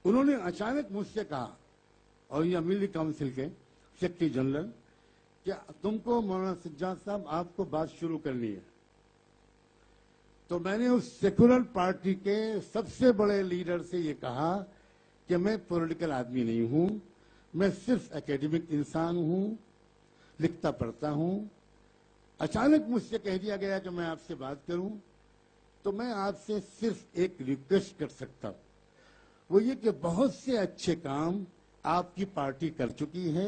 انہوں نے اچانک مجھ سے کہا, اور یہ ملی کاؤنسل کے سیکرٹری جنرل, کہ تم کو مولانا سجاد صاحب آپ کو بات شروع کرنی ہے. تو میں نے اس سیکولر پارٹی کے سب سے بڑے لیڈر سے یہ کہا کہ میں پولیٹیکل آدمی نہیں ہوں, میں صرف اکیڈمک انسان ہوں, لکھتا پڑھتا ہوں. اچانک مجھ سے کہہ دیا گیا کہ میں آپ سے بات کروں, تو میں آپ سے صرف ایک ریکویسٹ کر سکتا ہوں, وہ یہ کہ بہت سے اچھے کام آپ کی پارٹی کر چکی ہے.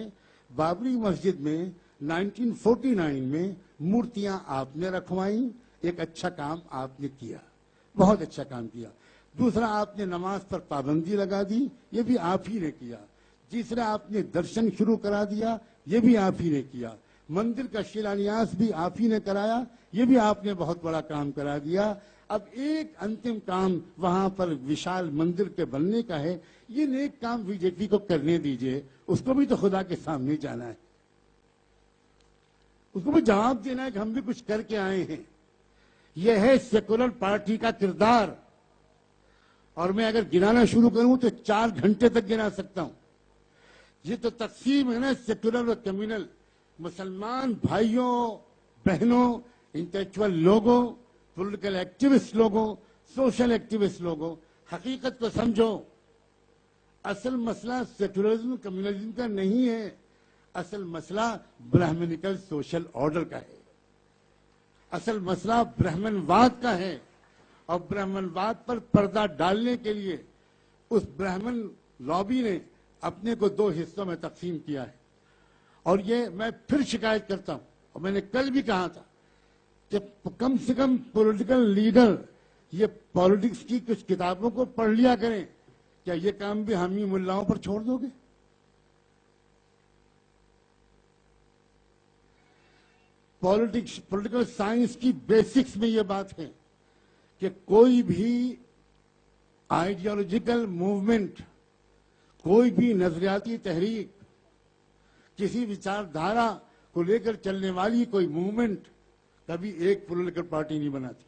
بابری مسجد میں 1949 میں مورتیاں آپ نے رکھوائیں, ایک اچھا کام آپ نے کیا, بہت اچھا کام کیا. دوسرا, آپ نے نماز پر پابندی لگا دی, یہ بھی آپ ہی نے کیا. تیسرا, آپ نے درشن شروع کرا دیا, یہ بھی آپ ہی نے کیا. مندر کا شیلانیاس بھی آپ ہی نے کرایا, یہ بھی آپ نے بہت بڑا کام کرا دیا. اب ایک انتم کام وہاں پر وشال مندر کے بننے کا ہے, یہ نیک کام بی جے پی کو کرنے دیجئے, اس کو بھی تو خدا کے سامنے جانا ہے, اس کو بھی جواب دینا ہے کہ ہم بھی کچھ کر کے آئے ہیں. یہ ہے سیکولر پارٹی کا کردار. اور میں اگر گنانا شروع کروں تو 4 گھنٹے تک گنا سکتا ہوں. یہ تو تقسیم ہے نا سیکولر اور کمیونل. مسلمان بھائیوں بہنوں, انٹلیکچوئل لوگوں, پولیٹیکل ایکٹیوسٹ لوگوں, سوشل ایکٹیوسٹ لوگوں, حقیقت کو سمجھو. اصل مسئلہ سیکولرزم کمیونلزم کا نہیں ہے, اصل مسئلہ برہمنیکل سوشل آرڈر کا ہے. اصل مسئلہ برہمن واد کا ہے, اور برہمن واد پر پردہ ڈالنے کے لیے اس برہمن لابی نے اپنے کو 2 حصوں میں تقسیم کیا ہے. اور یہ میں پھر شکایت کرتا ہوں, اور میں نے کل بھی کہا تھا کہ کم سے کم پولیٹیکل لیڈر یہ پالیٹکس کی کچھ کتابوں کو پڑھ لیا کریں. کیا یہ کام بھی ہم ہی ملاؤں پر چھوڑ دو گے؟ پولیٹیکل سائنس کی بیسکس میں یہ بات ہے کہ کوئی بھی آئیڈیالوجیکل موومنٹ, کوئی بھی نظریاتی تحریک, کسی وچار دھارا کو لے کر چلنے والی کوئی موومنٹ کبھی ایک پولیٹیکل پارٹی نہیں بناتی.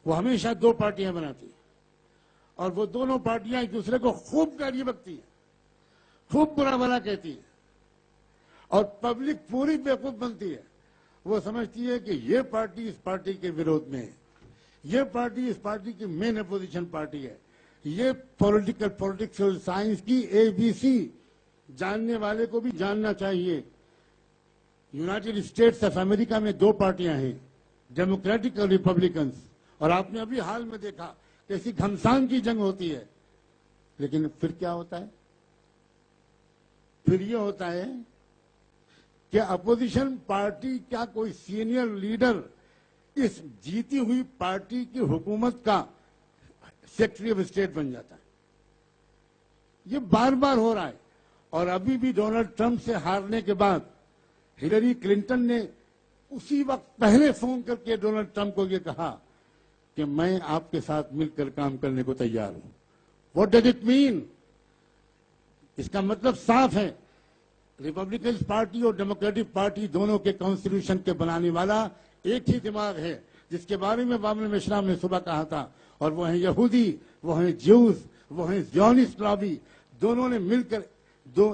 وہ ہمیشہ 2 پارٹیاں بناتی ہیں, اور وہ دونوں پارٹیاں ایک دوسرے کو خوب گالی بکتی ہیں, خوب برا بھلا کہتی ہیں, اور پبلک پوری بیوقوف بنتی ہے. وہ سمجھتی ہے کہ یہ پارٹی اس پارٹی کے وروਧ میں ہے, یہ پارٹی اس پارٹی کی مین اپوزیشن پارٹی ہے. یہ پولیٹیکل سائنس کی ABC جاننے والے کو بھی جاننا چاہیے. یونائٹڈ اسٹیٹس آف امریکہ میں 2 پارٹیاں ہیں, ڈیموکریٹک اور ریپبلکنس, اور آپ نے ابھی حال میں دیکھا کیسی گھمسان کی جنگ ہوتی ہے. لیکن پھر کیا ہوتا ہے؟ پھر یہ ہوتا ہے کہ اپوزیشن پارٹی کا کوئی سینئر لیڈر اس جیتی ہوئی پارٹی کی حکومت کا سیکرٹری آف اسٹیٹ بن جاتا ہے. یہ بار بار ہو رہا ہے. اور ابھی بھی ڈونلڈ ٹرمپ سے ہارنے کے بعد ہلری کلنٹن نے اسی وقت پہلے فون کر کے ڈونلڈ ٹرمپ کو یہ کہا کہ میں آپ کے ساتھ مل کر کام کرنے کو تیار ہوں. What does it mean? اس کا مطلب صاف ہے, ریپبلکن پارٹی اور ڈیموکریٹک پارٹی دونوں کے کانسٹیٹیوشن کے بنانے والا ایک ہی دماغ ہے, جس کے بارے میں بابل مشرا نے صبح کہا تھا. اور وہ ہیں یہودی, وہ ہیں جیوز, وہ ہیں زیونسٹ لابی. دونوں نے مل کر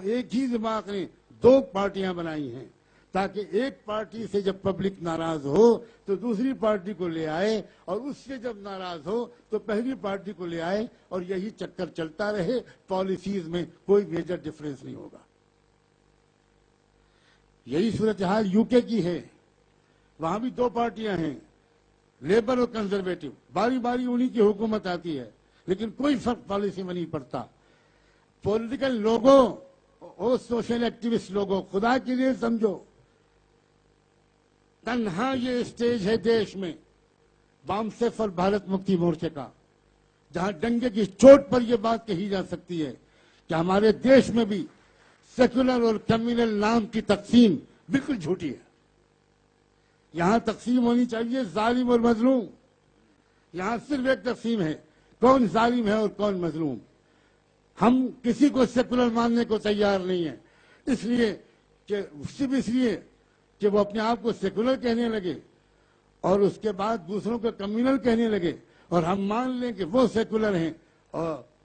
ایک ہی دماغ نے 2 پارٹیاں بنائی ہیں, تاکہ ایک پارٹی سے جب پبلک ناراض ہو تو دوسری پارٹی کو لے آئے, اور اس سے جب ناراض ہو تو پہلی پارٹی کو لے آئے, اور یہی چکر چلتا رہے. پالیسیز میں کوئی میجر ڈفرینس نہیں ہوگا. یہی صورتحال UK کی ہے. وہاں بھی 2 پارٹیاں ہیں, لیبر اور کنزرویٹو. باری باری انہی کی حکومت آتی ہے, لیکن کوئی فرق پالیسی میں نہیں پڑتا. پولیٹیکل لوگوں اور سوشل ایکٹیوسٹ لوگوں, خدا کے لیے سمجھو, تنہا یہ اسٹیج ہے دیش میں بامسیف اور بھارت مکتی مورچے کا, جہاں ڈنگے کی چوٹ پر یہ بات کہی جا سکتی ہے کہ ہمارے دیش میں بھی سیکولر اور کمیونل نام کی تقسیم بالکل جھوٹی ہے. یہاں تقسیم ہونی چاہیے ظالم اور مظلوم. یہاں صرف ایک تقسیم ہے, کون ظالم ہے اور کون مظلوم. ہم کسی کو سیکولر ماننے کو تیار نہیں ہیں, اس لیے کہ وہ اپنے آپ کو سیکولر کہنے لگے اور اس کے بعد دوسروں کو کمیونل کہنے لگے, اور ہم مان لیں کہ وہ سیکولر ہیں اور